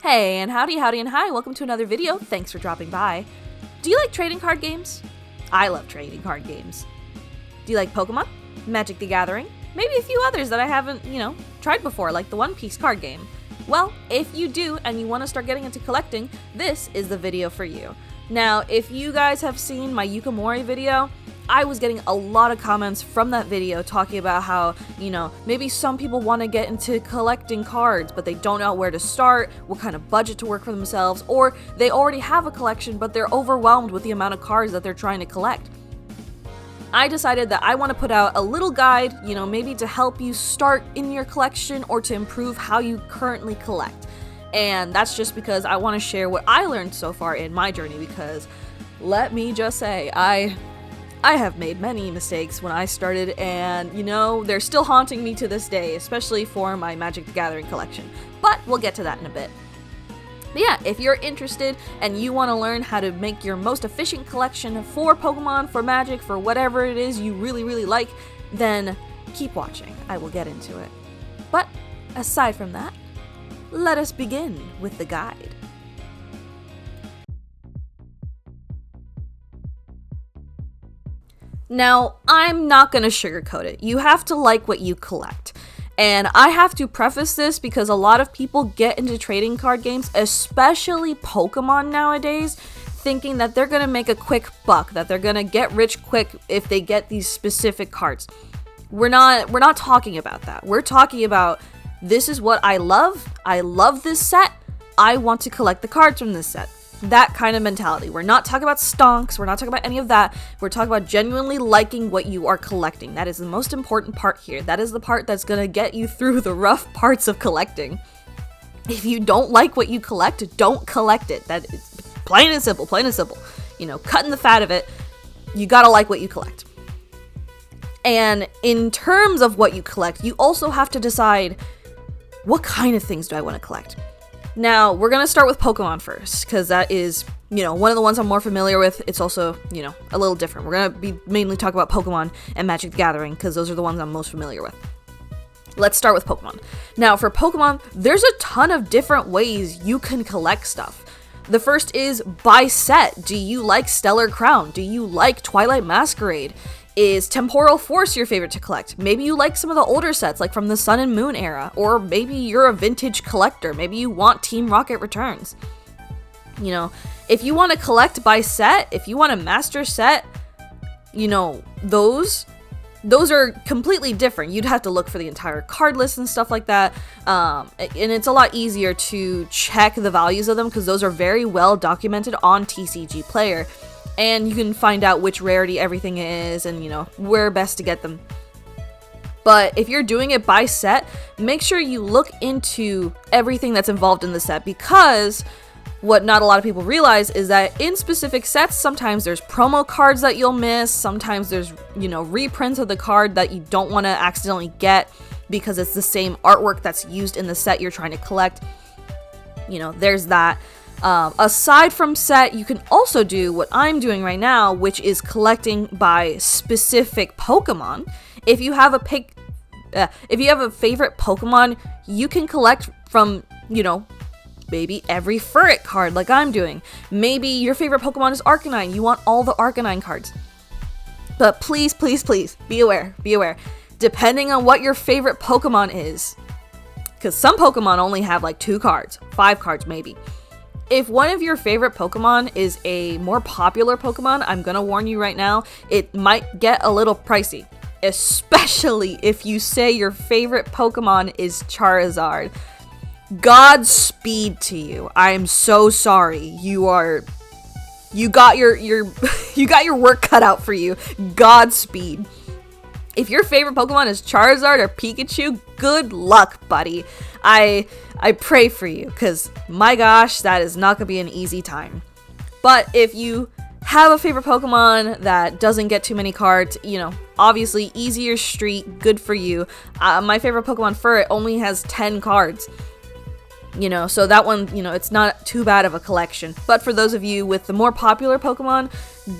Hey, and howdy, and hi, welcome to another video. Thanks for dropping by. Do you like trading card games? I love trading card games. Do you like Pokemon? Magic the Gathering? Maybe a few others that I haven't, tried before, like the One Piece card game. Well, if you do and you want to start getting into collecting, this is the video for you. Now, if you guys have seen my Mewmore video, I was getting a lot of comments from that video talking about how, maybe some people want to get into collecting cards, but they don't know where to start, what kind of budget to work for themselves, or they already have a collection, but they're overwhelmed with the amount of cards that they're trying to collect. I decided that I want to put out a little guide, maybe to help you start in your collection or to improve how you currently collect. And that's just because I want to share what I learned so far in my journey, because let me just say, I have made many mistakes when I started, and they're still haunting me to this day, especially for my Magic the Gathering collection. But we'll get to that in a bit. But yeah, if you're interested and you want to learn how to make your most efficient collection for Pokemon, for Magic, for whatever it is you really like, then keep watching. I will get into it. But aside from that, let us begin with the guide. Now, I'm not going to sugarcoat it. You have to like what you collect. And I have to preface this because a lot of people get into trading card games, especially Pokemon nowadays, thinking that they're going to make a quick buck, that they're going to get rich quick if they get these specific cards. We're not talking about that. We're talking about, this is what I love. I love this set. I want to collect the cards from this set. That kind of mentality. We're not talking about stonks. We're not talking about any of that. We're talking about genuinely liking what you are collecting. That is the most important part here. That is the part that's going to get you through the rough parts of collecting. If you don't like what you collect, don't collect it. That is plain and simple, cutting the fat of it. You got to like what you collect. And in terms of what you collect, you also have to decide, what kind of things do I want to collect? Now, we're going to start with Pokemon first, because that is, one of the ones I'm more familiar with. It's also, a little different. We're going to be mainly talking about Pokemon and Magic the Gathering, because those are the ones I'm most familiar with. Let's start with Pokemon. Now, for Pokemon, there's a ton of different ways you can collect stuff. The first is by set. Do you like Stellar Crown? Do you like Twilight Masquerade? Is Temporal Force your favorite to collect? Maybe you like some of the older sets, like from the Sun and Moon era, or maybe you're a vintage collector. Maybe you want Team Rocket Returns. If you want to collect by set, if you want a master set, those are completely different. You'd have to look for the entire card list and stuff like that. And it's a lot easier to check the values of them because those are very well documented on TCG Player. And you can find out which rarity everything is and, where best to get them. But if you're doing it by set, make sure you look into everything that's involved in the set, because what not a lot of people realize is that in specific sets, sometimes there's promo cards that you'll miss. Sometimes there's, reprints of the card that you don't want to accidentally get because it's the same artwork that's used in the set you're trying to collect. There's that. Aside from set, you can also do what I'm doing right now, which is collecting by specific Pokemon. If you have a favorite Pokemon, you can collect from, maybe every Furret card like I'm doing. Maybe your favorite Pokemon is Arcanine. You want all the Arcanine cards. But please, be aware. Depending on what your favorite Pokemon is, because some Pokemon only have like 2 cards, 5 cards maybe. If one of your favorite Pokemon is a more popular Pokemon, I'm gonna warn you right now, it might get a little pricey. Especially if you say your favorite Pokemon is Charizard. Godspeed to you. I'm so sorry. You got your you got your work cut out for you. Godspeed. If your favorite Pokemon is Charizard or Pikachu, good luck, buddy. I pray for you, because my gosh, that is not going to be an easy time. But if you have a favorite Pokemon that doesn't get too many cards, obviously easier street, good for you. My favorite Pokemon Furret only has 10 cards. So that one, it's not too bad of a collection. But for those of you with the more popular Pokemon,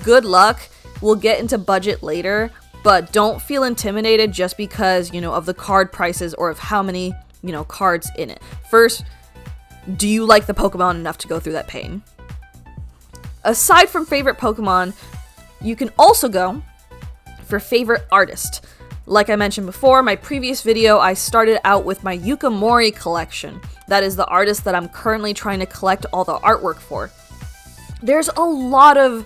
good luck. We'll get into budget later. But don't feel intimidated just because, of the card prices or of how many, cards in it. First, do you like the Pokemon enough to go through that pain? Aside from favorite Pokemon, you can also go for favorite artist. Like I mentioned before, my previous video, I started out with my Yukimori collection. That is the artist that I'm currently trying to collect all the artwork for. There's a lot of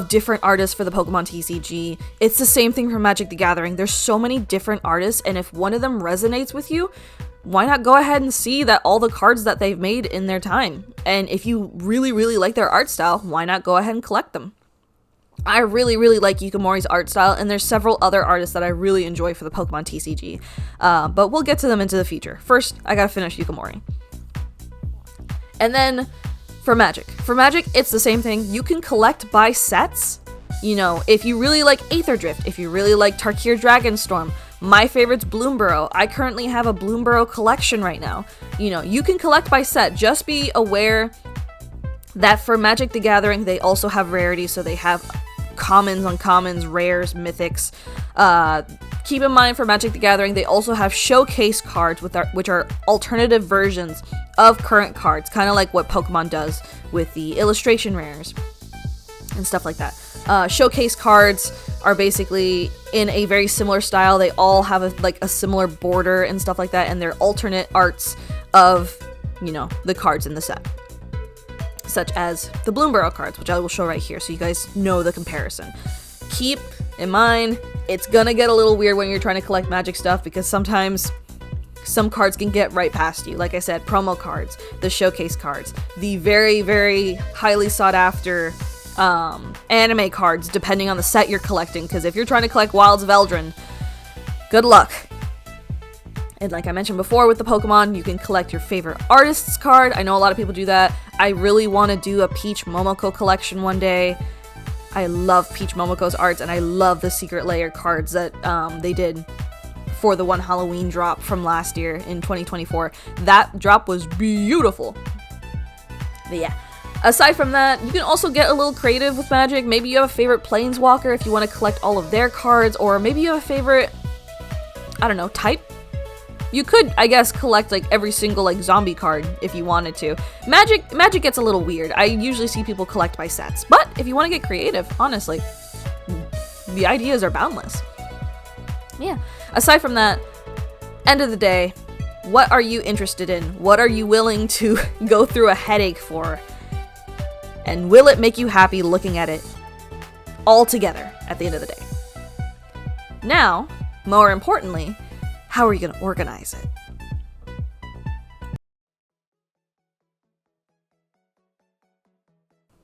different artists for the Pokemon TCG. It's the same thing for Magic the Gathering. There's so many different artists, and if one of them resonates with you, why not go ahead and see that all the cards that they've made in their time? And if you really, really like their art style, why not go ahead and collect them? I really, really like Yukimori's art style, and there's several other artists that I really enjoy for the Pokemon TCG. But we'll get to them into the future. First, I gotta finish Yukimori. And then, for Magic, it's the same thing. You can collect by sets. You know, if you really like Aether Drift, if you really like Tarkir Dragonstorm, my favorite's Bloomborough. I currently have a Bloomborough collection right now. You know, you can collect by set. Just be aware that for Magic the Gathering, they also have Rarity, so they have commons, uncommons, rares, mythics. Keep in mind for Magic the Gathering, they also have showcase cards, which are alternative versions of current cards, kind of like what Pokemon does with the illustration rares and stuff like that. Showcase cards are basically in a very similar style. They all have a similar border and stuff like that, and they're alternate arts of, you know, the cards in the set, such as the Bloomborough cards, which I will show right here so you guys know the comparison. Keep in mind, it's gonna get a little weird when you're trying to collect Magic stuff, because sometimes some cards can get right past you. Like I said, promo cards, the showcase cards, the very, very highly sought after anime cards, depending on the set you're collecting, because if you're trying to collect Wilds of Eldrin, good luck. And like I mentioned before with the Pokemon, you can collect your favorite artist's card. I know a lot of people do that. I really want to do a Peach Momoko collection one day. I love Peach Momoko's arts, and I love the Secret Layer cards that they did for the one Halloween drop from last year in 2024. That drop was beautiful. But yeah, aside from that, you can also get a little creative with Magic. Maybe you have a favorite Planeswalker if you want to collect all of their cards, or maybe you have a favorite, I don't know, type. You could, I guess, collect like every single like zombie card if you wanted to. Magic gets a little weird. I usually see people collect by sets, but if you want to get creative, honestly, the ideas are boundless. Yeah. Aside from that, end of the day, what are you interested in? What are you willing to go through a headache for? And will it make you happy looking at it all together at the end of the day? Now, more importantly, how are you going to organize it?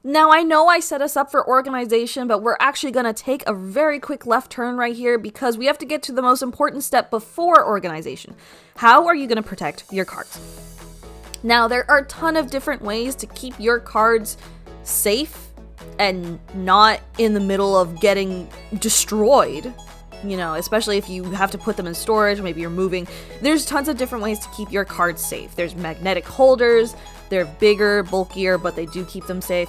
Now, I know I set us up for organization, but we're actually going to take a very quick left turn right here because we have to get to the most important step before organization. How are you going to protect your cards? Now, there are a ton of different ways to keep your cards safe and not in the middle of getting destroyed. You know, especially if you have to put them in storage, maybe you're moving. There's tons of different ways to keep your cards safe. There's magnetic holders. They're bigger, bulkier, but they do keep them safe.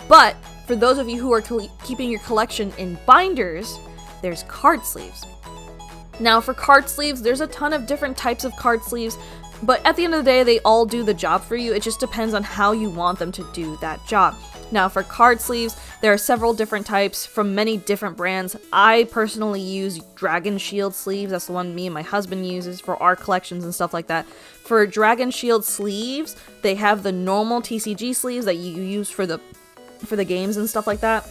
But for those of you who are keeping your collection in binders, there's card sleeves. Now for card sleeves, there's a ton of different types of card sleeves, but at the end of the day, they all do the job for you. It just depends on how you want them to do that job. Now for card sleeves, there are several different types from many different brands. I personally use Dragon Shield sleeves. That's the one me and my husband uses for our collections and stuff like that. For Dragon Shield sleeves, they have the normal TCG sleeves that you use for the games and stuff like that.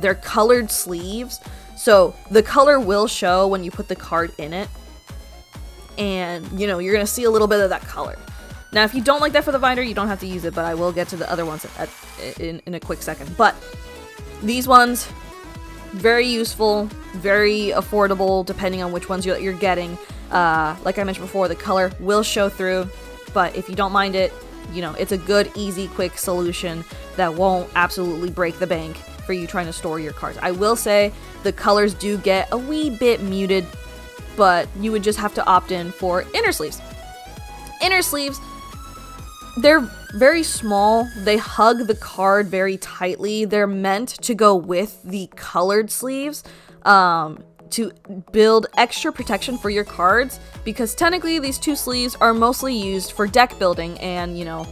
They're colored sleeves, so the color will show when you put the card in it, and you know you're gonna see a little bit of that color. Now, if you don't like that for the binder, you don't have to use it, but I will get to the other ones in a quick second. But these ones, very useful, very affordable, depending on which ones you're getting. Like I mentioned before, the color will show through, but if you don't mind it, you know, it's a good, easy, quick solution that won't absolutely break the bank for you trying to store your cards. I will say the colors do get a wee bit muted, but you would just have to opt in for inner sleeves. Inner sleeves, they're very small. They hug the card very tightly. They're meant to go with the colored sleeves. to build extra protection for your cards, because technically these 2 sleeves are mostly used for deck building and, you know,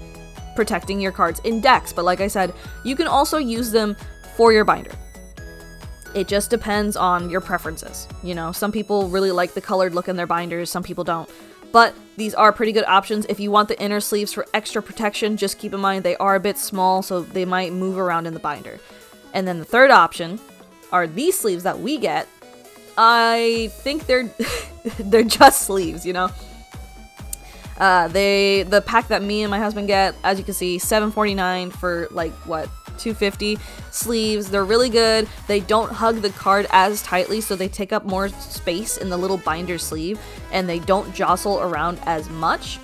protecting your cards in decks. But like I said, you can also use them for your binder. It just depends on your preferences. You know, some people really like the colored look in their binders, some people don't. But these are pretty good options. If you want the inner sleeves for extra protection, just keep in mind they are a bit small, so they might move around in the binder. And then the third option are these sleeves that we get. I think they're they're just sleeves, you know. The pack that me and my husband get, as you can see, $7.49 for like what, $2.50 sleeves. They're really good. They don't hug the card as tightly, so they take up more space in the little binder sleeve, and they don't jostle around as much,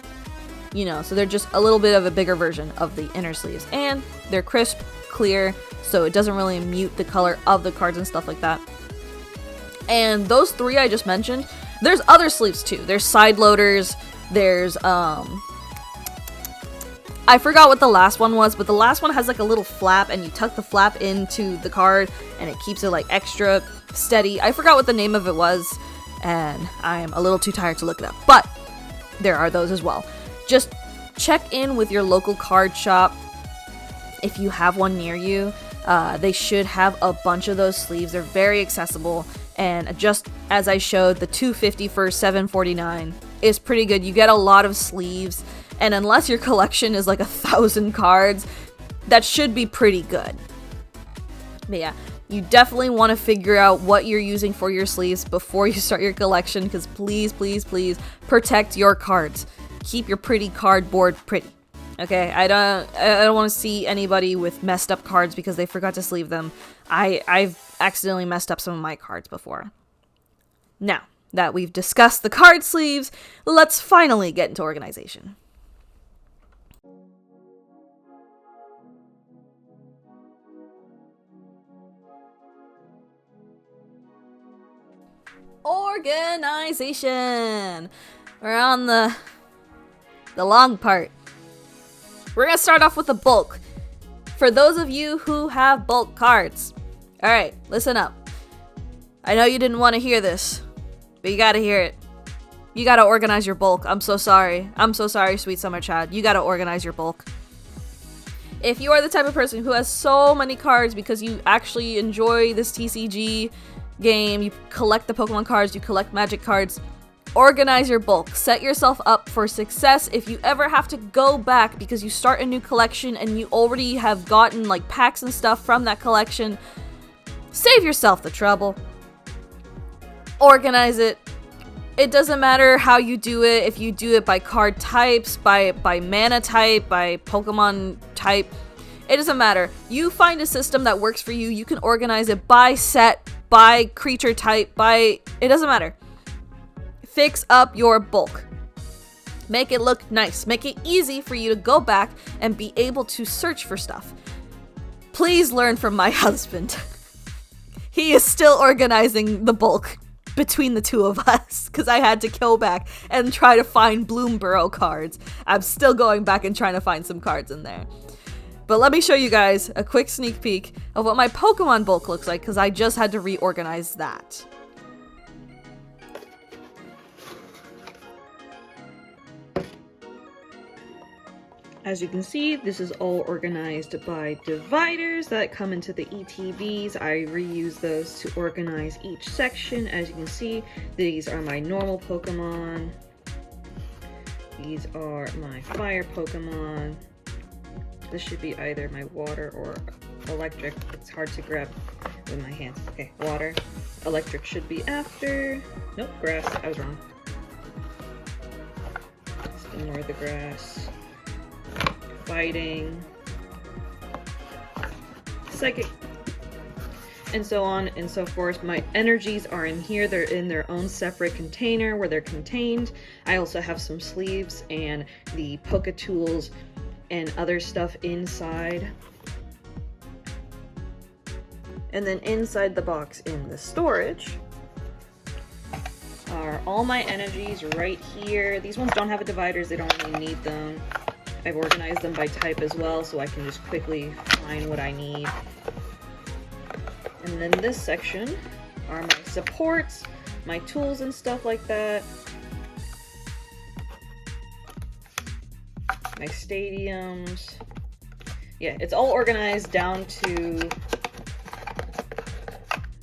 you know. So they're just a little bit of a bigger version of the inner sleeves, and they're crisp, clear, so it doesn't really mute the color of the cards and stuff like that. And those 3 I just mentioned, there's other sleeves too. There's side loaders, there's I forgot what the last one was, but the last one has like a little flap, and you tuck the flap into the card and it keeps it like extra steady. I forgot what the name of it was, and I am a little too tired to look it up, but there are those as well. Just check in with your local card shop if you have one near you. They should have a bunch of those sleeves. They're very accessible, and just as I showed, the $2.50 for $7.49 is pretty good. You get a lot of sleeves, and unless your collection is like 1,000 cards, that should be pretty good. But yeah, you definitely want to figure out what you're using for your sleeves before you start your collection, because please, please, please protect your cards. Keep your pretty cardboard pretty. Okay, I don't want to see anybody with messed up cards because they forgot to sleeve them. I've accidentally messed up some of my cards before. Now that we've discussed the card sleeves, let's finally get into organization. Organization! We're on the long part. We're gonna start off with the bulk. For those of you who have bulk cards. Alright, listen up. I know you didn't want to hear this, but you gotta hear it. You gotta organize your bulk. I'm so sorry. I'm so sorry, sweet summer child. You gotta organize your bulk. If you are the type of person who has so many cards because you actually enjoy this TCG game, you collect the Pokemon cards, you collect Magic cards, organize your bulk. Set yourself up for success if you ever have to go back because you start a new collection and you already have gotten like packs and stuff from that collection. Save yourself the trouble. Organize it. It doesn't matter how you do it, if you do it by card types, by mana type, by Pokemon type. It doesn't matter. You find a system that works for you. You can organize it by set, by creature type, by... It doesn't matter. Fix up your bulk. Make it look nice. Make it easy for you to go back and be able to search for stuff. Please learn from my husband. He is still organizing the bulk between the two of us because I had to go back and try to find Bloomborough cards. I'm still going back and trying to find some cards in there. But let me show you guys a quick sneak peek of what my Pokemon bulk looks like because I just had to reorganize that. As you can see, this is all organized by dividers that come into the ETBs. I reuse those to organize each section. As you can see, these are my normal Pokemon. These are my fire Pokemon. This should be either my water or electric. It's hard to grab with my hands. Okay, water. Electric should be after. Nope, grass. I was wrong. Let's ignore the grass. Fighting, psychic, and so on and so forth. My energies are in here. They're in their own separate container where they're contained. I also have some sleeves and the Poké tools and other stuff inside. And then inside the box in the storage are all my energies right here. These ones don't have dividers. They don't really need them. I've organized them by type as well, so I can just quickly find what I need. And then this section are my supports, my tools and stuff like that. My stadiums. Yeah, it's all organized down to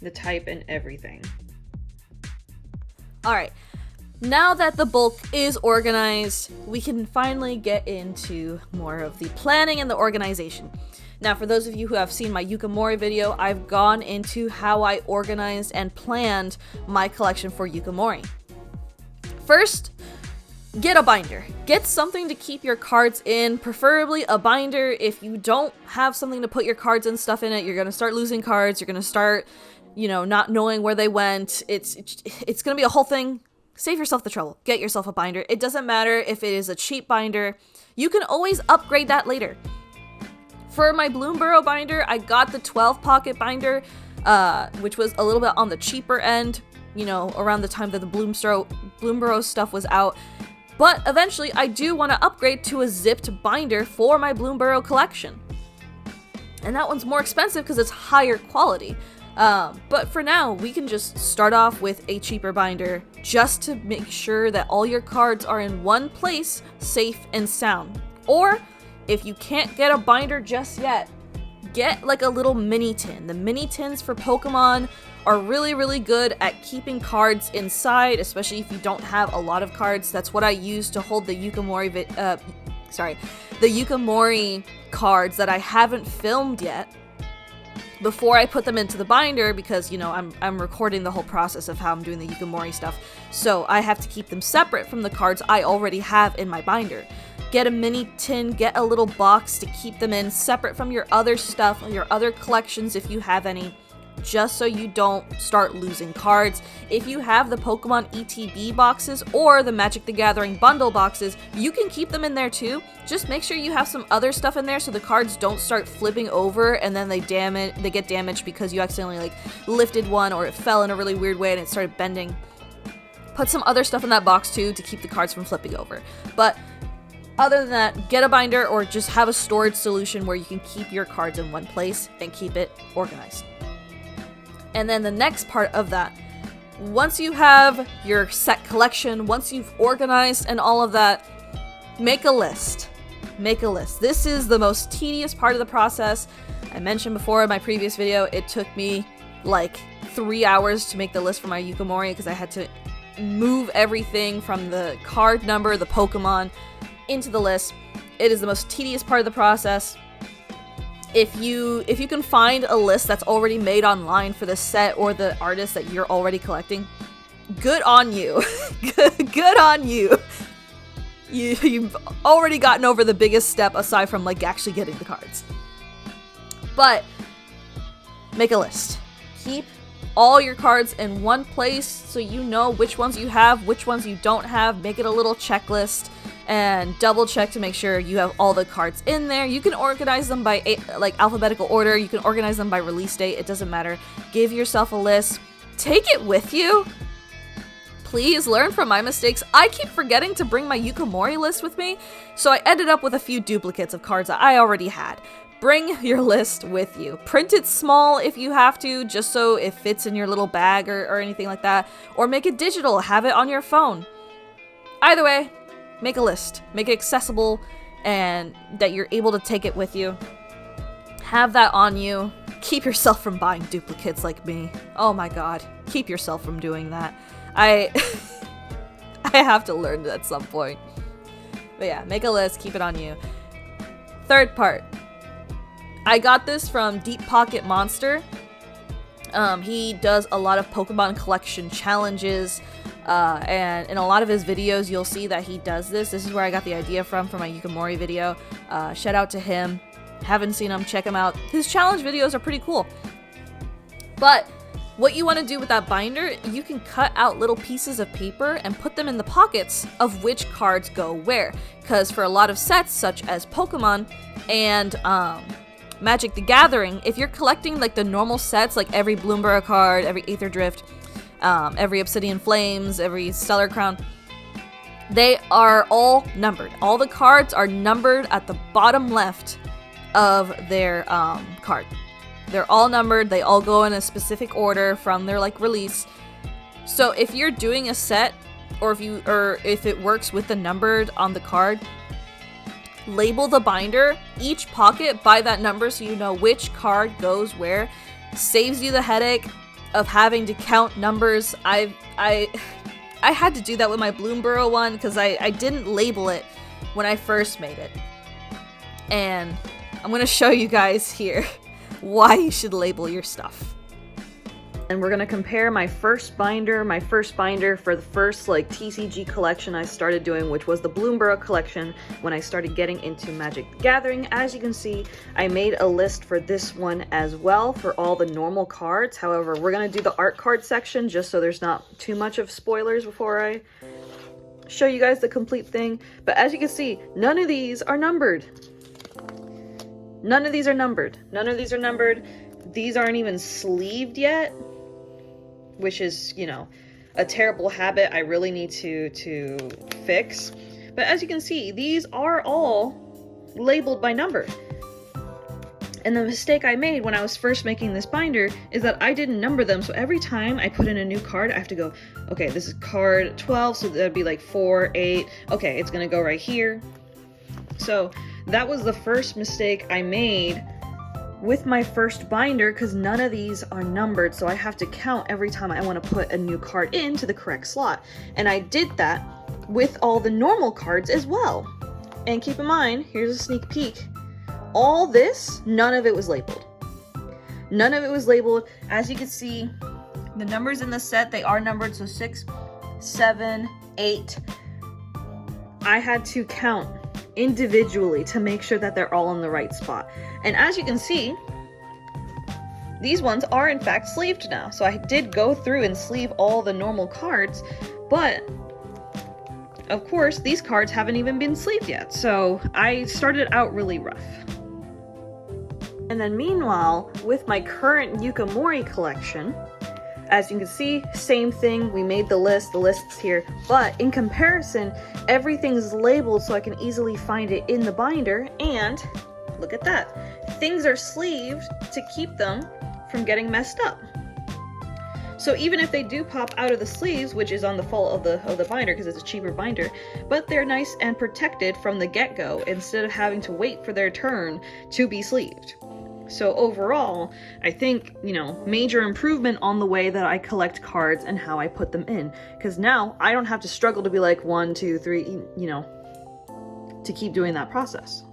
the type and everything. Alright, now that the bulk is organized, we can finally get into more of the planning and the organization. Now, for those of you who have seen my Yukimori video, I've gone into how I organized and planned my collection for Yukimori. First, get a binder. Get something to keep your cards in, preferably a binder. If you don't have something to put your cards and stuff in it, you're going to start losing cards. You're going to start, not knowing where they went. It's going to be a whole thing. Save yourself the trouble. Get yourself a binder. It doesn't matter if it is a cheap binder. You can always upgrade that later. For my Bloomborough binder, I got the 12 pocket binder, which was a little bit on the cheaper end, around the time that the Bloomborough stuff was out. But eventually, I do want to upgrade to a zipped binder for my Bloomborough collection. And that one's more expensive because it's higher quality. But for now, we can just start off with a cheaper binder just to make sure that all your cards are in one place, safe and sound. Or, if you can't get a binder just yet, get like a little mini tin. The mini tins for Pokemon are really, really good at keeping cards inside, especially if you don't have a lot of cards. That's what I use to hold the Yukimori cards that I haven't filmed yet before I put them into the binder, because I'm recording the whole process of how I'm doing the Yukimori stuff, so I have to keep them separate from the cards I already have in my binder. Get a mini tin, get a little box to keep them in, separate from your other stuff, your other collections if you have any, just so you don't start losing cards. If you have the Pokemon ETB boxes or the Magic the Gathering bundle boxes, you can keep them in there too. Just make sure you have some other stuff in there so the cards don't start flipping over and then they get damaged because you accidentally lifted one, or it fell in a really weird way and it started bending. Put some other stuff in that box too to keep the cards from flipping over. But other than that, get a binder or just have a storage solution where you can keep your cards in one place and keep it organized. And then the next part of that, once you have your set collection, once you've organized and all of that, make a list. Make a list. This is the most tedious part of the process. I mentioned before in my previous video, it took me 3 hours to make the list for my Yukimori because I had to move everything from the card number, the Pokemon, into the list. It is the most tedious part of the process. If you can find a list that's already made online for the set or the artist that you're already collecting, good on you. Good on you. You've already gotten over the biggest step aside from actually getting the cards. But make a list. Keep all your cards in one place so you know which ones you have, which ones you don't have. Make it a little checklist and double check to make sure you have all the cards in there. You can organize them by alphabetical order. You can organize them by release date. It doesn't matter. Give yourself a list. Take it with you. Please learn from my mistakes. I keep forgetting to bring my Yukimori list with me, so I ended up with a few duplicates of cards that I already had. Bring your list with you. Print it small if you have to, just so it fits in your little bag or anything like that. Or make it digital. Have it on your phone. Either way, make a list. Make it accessible and that you're able to take it with you. Have that on you. Keep yourself from buying duplicates like me. Oh my god. Keep yourself from doing that. I have to learn it at some point. But yeah, make a list. Keep it on you. Third part. I got this from Deep Pocket Monster. He does a lot of Pokemon collection challenges, and in a lot of his videos you'll see that he does this. This is where I got the idea from for my Yukimori video. Shout out to him. Haven't seen him, check him out. His challenge videos are pretty cool. But what you want to do with that binder, you can cut out little pieces of paper and put them in the pockets of which cards go where. Because for a lot of sets, such as Pokemon and Magic the Gathering, if you're collecting the normal sets, every Bloomborough card, every Aether Drift, every Obsidian Flames, every Stellar Crown, they are all numbered. All the cards are numbered at the bottom left of their card. They're all numbered. They all go in a specific order from their like release. So if you're doing a set, or if it works with the numbered on the card, label the binder, each pocket by that number so you know which card goes where. Saves you the headache of having to count numbers. I had to do that with my Bloomborough one because I didn't label it when I first made it. And I'm going to show you guys here why you should label your stuff. And we're going to compare my first binder for the first like TCG collection I started doing, which was the Bloomborough collection when I started getting into Magic the Gathering. As you can see, I made a list for this one as well for all the normal cards. However, we're going to do the art card section just so there's not too much of spoilers before I show you guys the complete thing. But as you can see, none of these are numbered. None of these are numbered. None of these are numbered. These aren't even sleeved yet, which is, you know, a terrible habit I really need to fix. But as you can see, these are all labeled by number. And the mistake I made when I was first making this binder is that I didn't number them. So every time I put in a new card, I have to go, okay, this is card 12, so that'd be like 4, 8. Okay, it's gonna go right here. So that was the first mistake I made with my first binder, because none of these are numbered, so I have to count every time I want to put a new card into the correct slot. And I did that with all the normal cards as well. And keep in mind, here's a sneak peek. All this, none of it was labeled. None of it was labeled. As you can see, the numbers in the set, they are numbered, so 6, 7, 8. I had to count individually to make sure that they're all in the right spot. And as you can see, these ones are in fact sleeved now. So I did go through and sleeve all the normal cards, but of course these cards haven't even been sleeved yet. So I started out really rough. And then meanwhile, with my current Yukimori collection, as you can see, same thing, we made the list's here, but in comparison, everything's labeled so I can easily find it in the binder, and look at that. Things are sleeved to keep them from getting messed up. So even if they do pop out of the sleeves, which is on the fault of the binder because it's a cheaper binder, but they're nice and protected from the get-go instead of having to wait for their turn to be sleeved. So overall, I think, you know, major improvement on the way that I collect cards and how I put them in. Because now I don't have to struggle to be like 1, 2, 3, you know, to keep doing that process.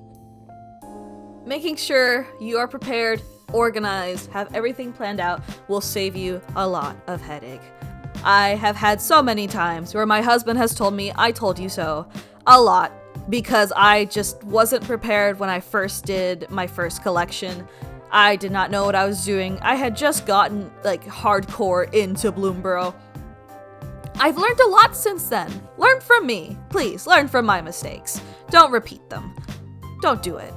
Making sure you are prepared, organized, have everything planned out will save you a lot of headache. I have had so many times where my husband has told me, "I told you so," a lot, because I just wasn't prepared when I first did my first collection. I did not know what I was doing. I had just gotten like hardcore into Bloomborough. I've learned a lot since then. Learn from me. Please, learn from my mistakes. Don't repeat them. Don't do it.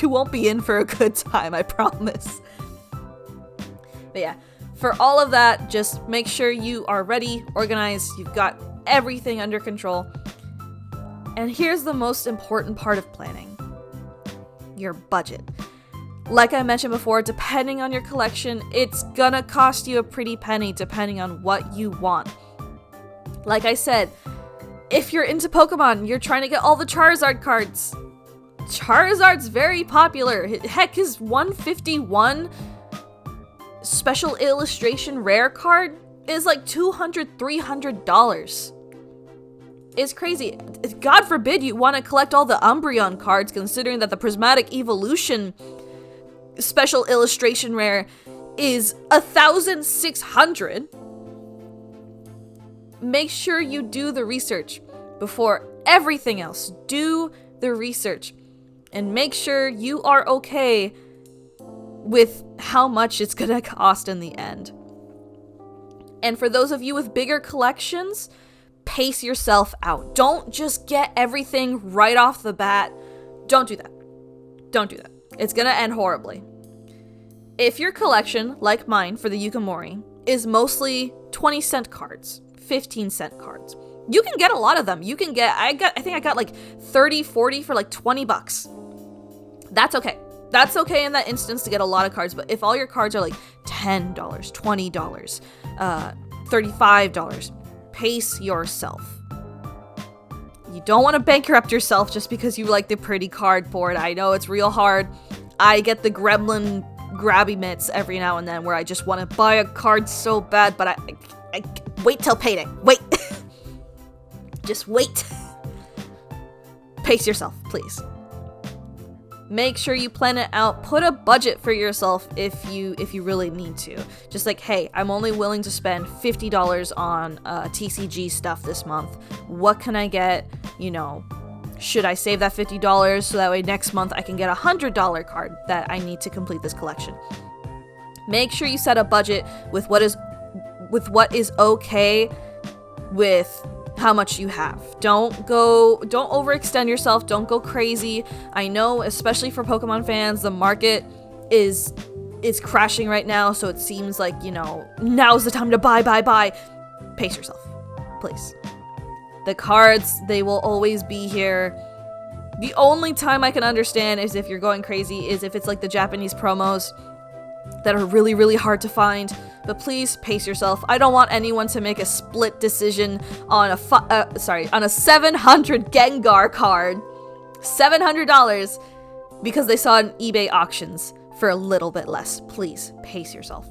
You won't be in for a good time, I promise. But yeah, for all of that, just make sure you are ready, organized, you've got everything under control. And here's the most important part of planning. Your budget. Like I mentioned before, depending on your collection, it's gonna cost you a pretty penny depending on what you want. Like I said, if you're into Pokemon, you're trying to get all the Charizard cards. Charizard's very popular. Heck, his 151 special illustration rare card is like $200, $300. It's crazy. God forbid you want to collect all the Umbreon cards, considering that the Prismatic Evolution special illustration rare is 1,600. Make sure you do the research before everything else. Do the research and make sure you are okay with how much it's gonna cost in the end. And for those of you with bigger collections, pace yourself out. Don't just get everything right off the bat. Don't do that. Don't do that. It's gonna end horribly. If your collection, like mine for the Yukimori, is mostly 20-cent cards, 15-cent cards, you can get a lot of them. You can get, I think I got like 30, 40 for like $20. That's okay. That's okay in that instance to get a lot of cards, but if all your cards are like $10, $20, $35, pace yourself. You don't want to bankrupt yourself just because you like the pretty cardboard. I know it's real hard. I get the gremlin grabby mitts every now and then where I just want to buy a card so bad, but I wait till payday. Wait. Just wait. Pace yourself, please. Make sure you plan it out. Put a budget for yourself if you really need to. Just like, hey, I'm only willing to spend $50 on TCG stuff this month. What can I get? You know, should I save that $50 so that way next month I can get a $100 card that I need to complete this collection? Make sure you set a budget with what is okay with how much you have. Don't overextend yourself. Don't go crazy. I know, especially for Pokemon fans, the market is crashing right now, so it seems like, you know, now's the time to buy. Pace yourself, please. The cards, they will always be here. The only time I can understand is if you're going crazy is if it's like the Japanese promos that are really, really hard to find. But please pace yourself. I don't want anyone to make a split decision on a 700 Gengar card, $700, because they saw it in eBay auctions for a little bit less. Please pace yourself.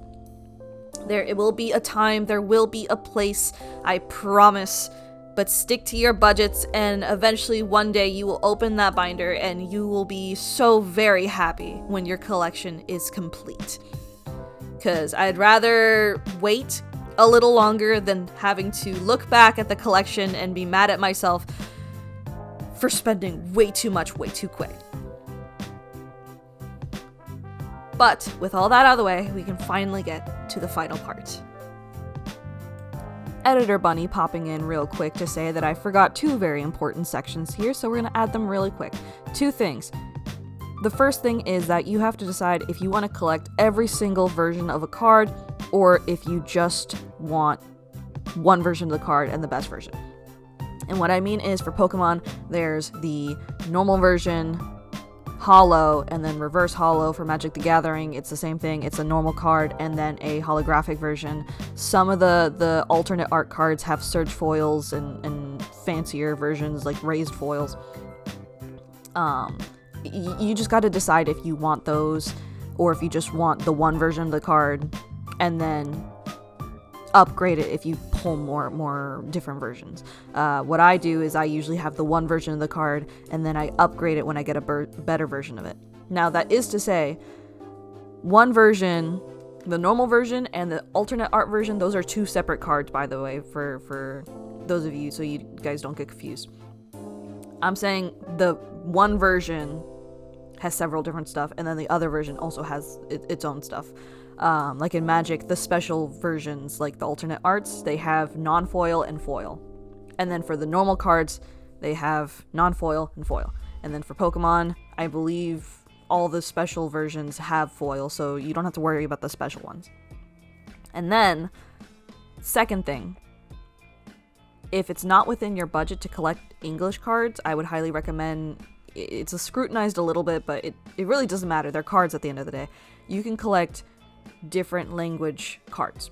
It will be a time, there will be a place, I promise. But stick to your budgets, and eventually one day you will open that binder and you will be so very happy when your collection is complete. Because I'd rather wait a little longer than having to look back at the collection and be mad at myself for spending way too much way too quick. But with all that out of the way, we can finally get to the final part. Editor Bunny popping in real quick to say that I forgot two very important sections here, so we're going to add them really quick. Two things. The first thing is that you have to decide if you want to collect every single version of a card, or if you just want one version of the card and the best version. And what I mean is, for Pokemon, there's the normal version, holo, and then reverse holo. For Magic the Gathering, it's the same thing. It's a normal card and then a holographic version. Some of the alternate art cards have surge foils and fancier versions like raised foils. You just got to decide if you want those, or if you just want the one version of the card and then upgrade it if you pull more different versions. What I do is I usually have the one version of the card and then I upgrade it when I get a better version of it. Now, that is to say, one version, the normal version and the alternate art version, those are two separate cards, by the way, for those of you, so you guys don't get confused. I'm saying the one version has several different stuff, and then the other version also has its own stuff. Like in Magic, the special versions, like the alternate arts, they have non-foil and foil. And then for the normal cards, they have non-foil and foil. And then for Pokemon, I believe all the special versions have foil, so you don't have to worry about the special ones. And then, second thing, if it's not within your budget to collect English cards, I would highly recommend, it's scrutinized a little bit, but it really doesn't matter. They're cards at the end of the day. You can collect different language cards.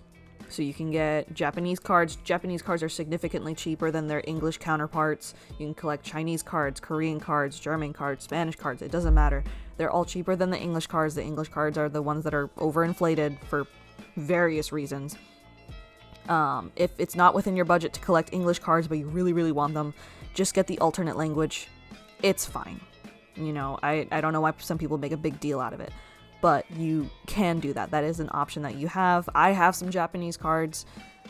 So you can get Japanese cards. Japanese cards are significantly cheaper than their English counterparts. You can collect Chinese cards, Korean cards, German cards, Spanish cards. It doesn't matter. They're all cheaper than the English cards. The English cards are the ones that are overinflated for various reasons. If it's not within your budget to collect English cards, but you really, really want them, just get the alternate language. It's fine. You know, I don't know why some people make a big deal out of it, but you can do that. That is an option that you have. I have some Japanese cards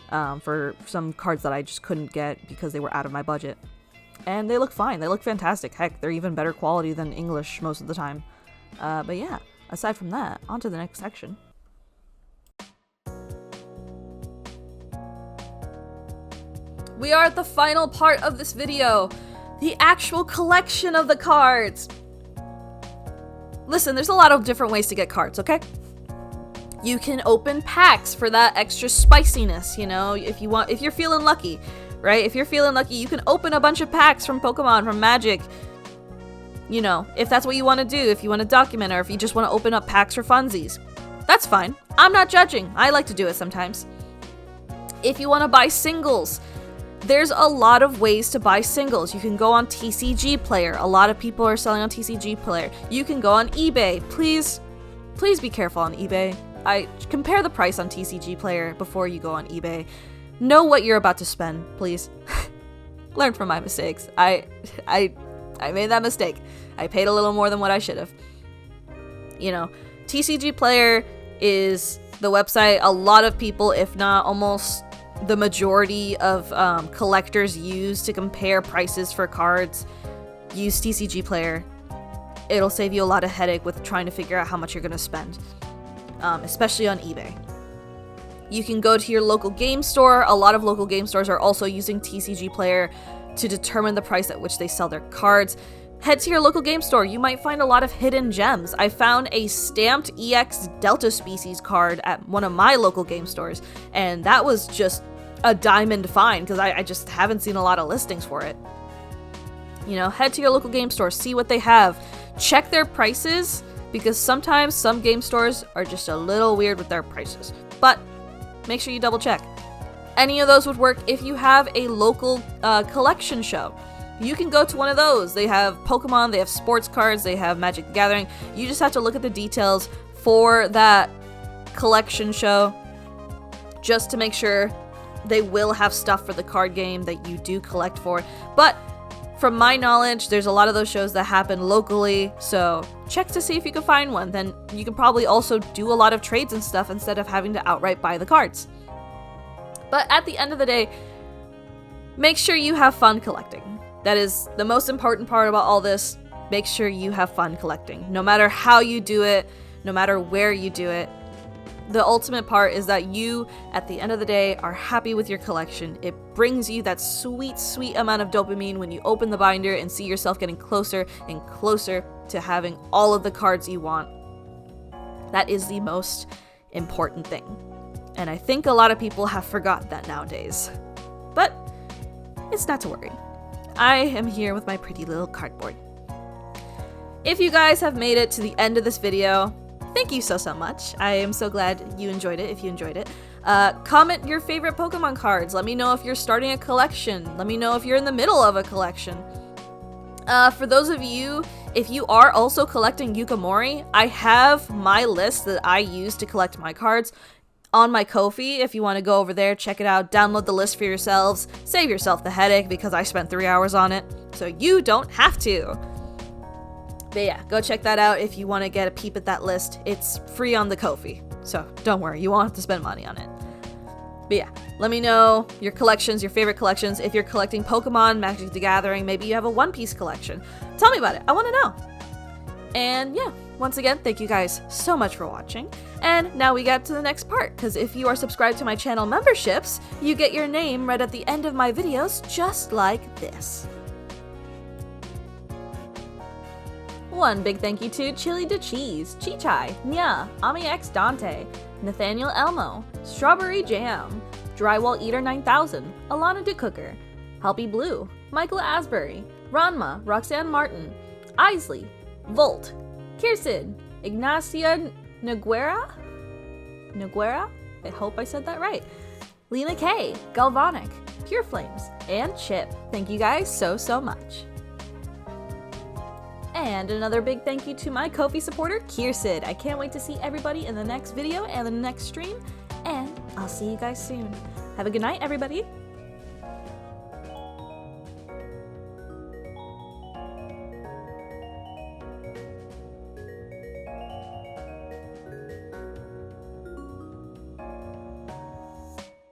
for some cards that I just couldn't get because they were out of my budget. And they look fine. They look fantastic. Heck, they're even better quality than English most of the time. But yeah, aside from that, on to the next section. We are at the final part of this video. The actual collection of the cards. Listen, there's a lot of different ways to get cards, okay? You can open packs for that extra spiciness, you know, if you're feeling lucky, right? If you're feeling lucky, you can open a bunch of packs from Pokemon, from Magic, You know, if that's what you want to do, if you want to document, or if you just want to open up packs for funsies, that's fine. I'm not judging. I like to do it sometimes. If you want to buy singles, there's a lot of ways to buy singles. You can go on TCG Player. A lot of people are selling on TCG Player. You can go on eBay. Please be careful on eBay. I compare the price on TCG Player before you go on eBay. Know what you're about to spend, please. Learn from my mistakes. I made that mistake. I paid a little more than what I should have. You know, TCG Player is the website a lot of people, if not almost the majority of collectors use to compare prices for cards. Use TCG Player. It'll save you a lot of headache with trying to figure out how much you're going to spend, especially on eBay. You can go to your local game store. A lot of local game stores are also using TCG Player to determine the price at which they sell their cards. Head to your local game store. You might find a lot of hidden gems. I found a stamped EX Delta Species card at one of my local game stores, and that was just a diamond find because I just haven't seen a lot of listings for it. You know, head to your local game store, see what they have. Check their prices, because sometimes some game stores are just a little weird with their prices. But make sure you double check. Any of those would work if you have a local collection show. You can go to one of those. They have Pokemon, they have sports cards, they have Magic the Gathering. You just have to look at the details for that collection show just to make sure they will have stuff for the card game that you do collect for. But from my knowledge, there's a lot of those shows that happen locally, so check to see if you can find one. Then you can probably also do a lot of trades and stuff instead of having to outright buy the cards. But at the end of the day, make sure you have fun collecting. That is the most important part about all this. Make sure you have fun collecting. No matter how you do it, no matter where you do it, the ultimate part is that you, at the end of the day, are happy with your collection. It brings you that sweet, sweet amount of dopamine when you open the binder and see yourself getting closer and closer to having all of the cards you want. That is the most important thing. And I think a lot of people have forgotten that nowadays. But it's not to worry. I am here with my pretty little cardboard. If you guys have made it to the end of this video, thank you so much. I am so glad you enjoyed it, if you enjoyed it. Comment your favorite Pokemon cards. Let me know if you're starting a collection. Let me know if you're in the middle of a collection. For those of you, if you are also collecting Yukamori, I have my list that I use to collect my cards on my Ko-fi. If you want to go over there, check it out, download the list for yourselves, save yourself the headache because I spent 3 hours on it, so you don't have to. But yeah, go check that out if you want to get a peep at that list. It's free on the Ko-fi, so don't worry, you won't have to spend money on it. But yeah, let me know your collections, your favorite collections. If you're collecting Pokemon, Magic the Gathering, maybe you have a One Piece collection. Tell me about it, I want to know. And yeah, once again, thank you guys so much for watching. And now we get to the next part, because if you are subscribed to my channel memberships, you get your name right at the end of my videos, just like this. One big thank you to Chili de Cheese, Chichai, Nya, Ami X Dante, Nathaniel Elmo, Strawberry Jam, Drywall Eater 9000, Alana DeCooker, Helpy Blue, Michael Asbury, Ranma, Roxanne Martin, Isley, Volt, Kirsid, Ignacia Noguera? I hope I said that right. Lena K, Galvanic, Pure Flames, and Chip. Thank you guys so much. And another big thank you to my Ko-fi supporter, Kirsid. I can't wait to see everybody in the next video and the next stream, and I'll see you guys soon. Have a good night, everybody.